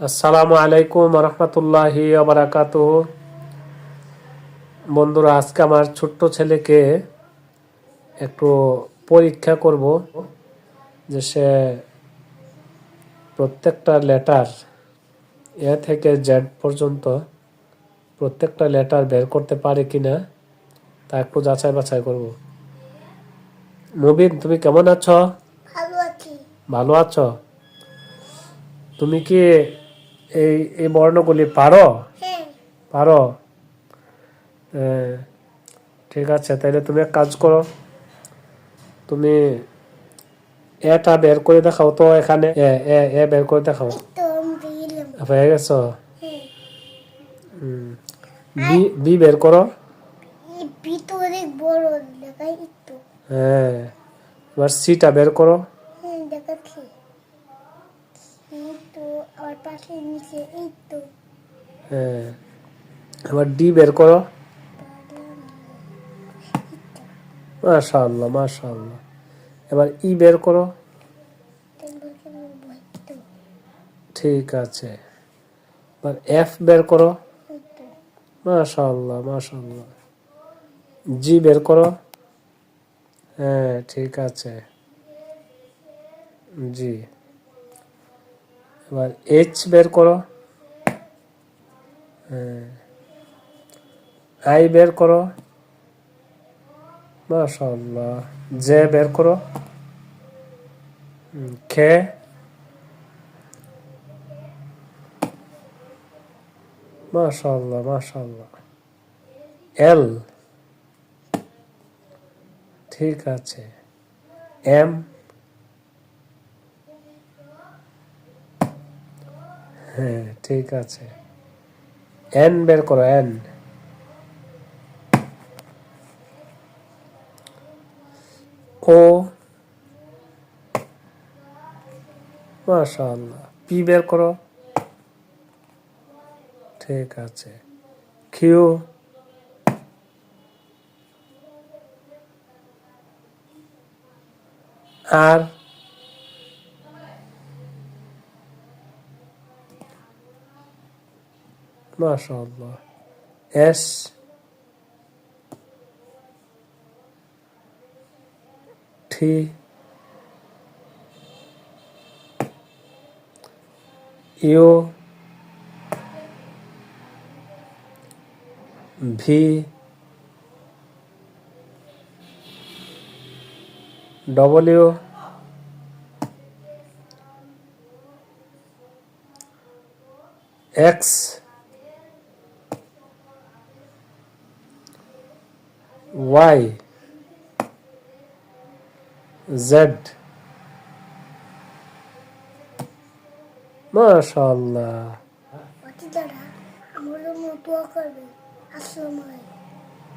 আসসালামু আলাইকুম রহমতুল্লাহি ওয়া বারাকাতুহু। বন্ধুরা, আজকে আমার ছোট্ট ছেলেকে একটু পরীক্ষা করব যে সে প্রত্যেকটা লেটার এ থেকে জেড পর্যন্ত প্রত্যেকটা লেটার বের করতে পারে কিনা তা একটু যাচাই বাছাই করব। মুবিন, তুমি কেমন আছো? ভালো আছি। ভালো আছো? তুমি কি এই এই বর্ণগুলি পারো? হ্যাঁ। পারো? হ্যাঁ, ঠিক আছে, তাইলে তুমি এক কাজ করো, তুমি এটা বের করে দেখাও তো। এখানে এ এ এ বের করে দেখাও। এই তো আমি দিলাম। হয়ে গেছো? হ্যাঁ। বি বি বের করো। এই ভিতরে বড় দেখাই একটু। হ্যাঁ, এবার সিটা বের করো। হ্যাঁ, দেখাচ্ছি। এই তো আর পাশে নিচে এই তো। হ্যাঁ, এবার ডি বের করো। মাশাআল্লাহ মাশাআল্লাহ। এবার ই বের করো। ঠিক আছে, এবার এফ বের করো। মাশাআল্লাহ মাশাআল্লাহ। জি বের করো। হ্যাঁ, ঠিক আছে, জি। এবার এইচ বের করো। হ্যাঁ, আই বের করো। মাশাআল্লাহ। জে বের করো। খে। মাশাআল্লাহ মাশাআল্লাহ। এল। ঠিক আছে। এম। হ্যাঁ, ঠিক আছে। এন বের করো। এন। ও। মাশাআল্লাহ। পি বের করো। ঠিক আছে। কিউ। আর। মাশাআল্লাহ। S. T. U. V. W. X. Y. Z. মাশাআল্লাহ। বাচ্চারা আমার মতো করবে। আসসালামু আলাইকুম।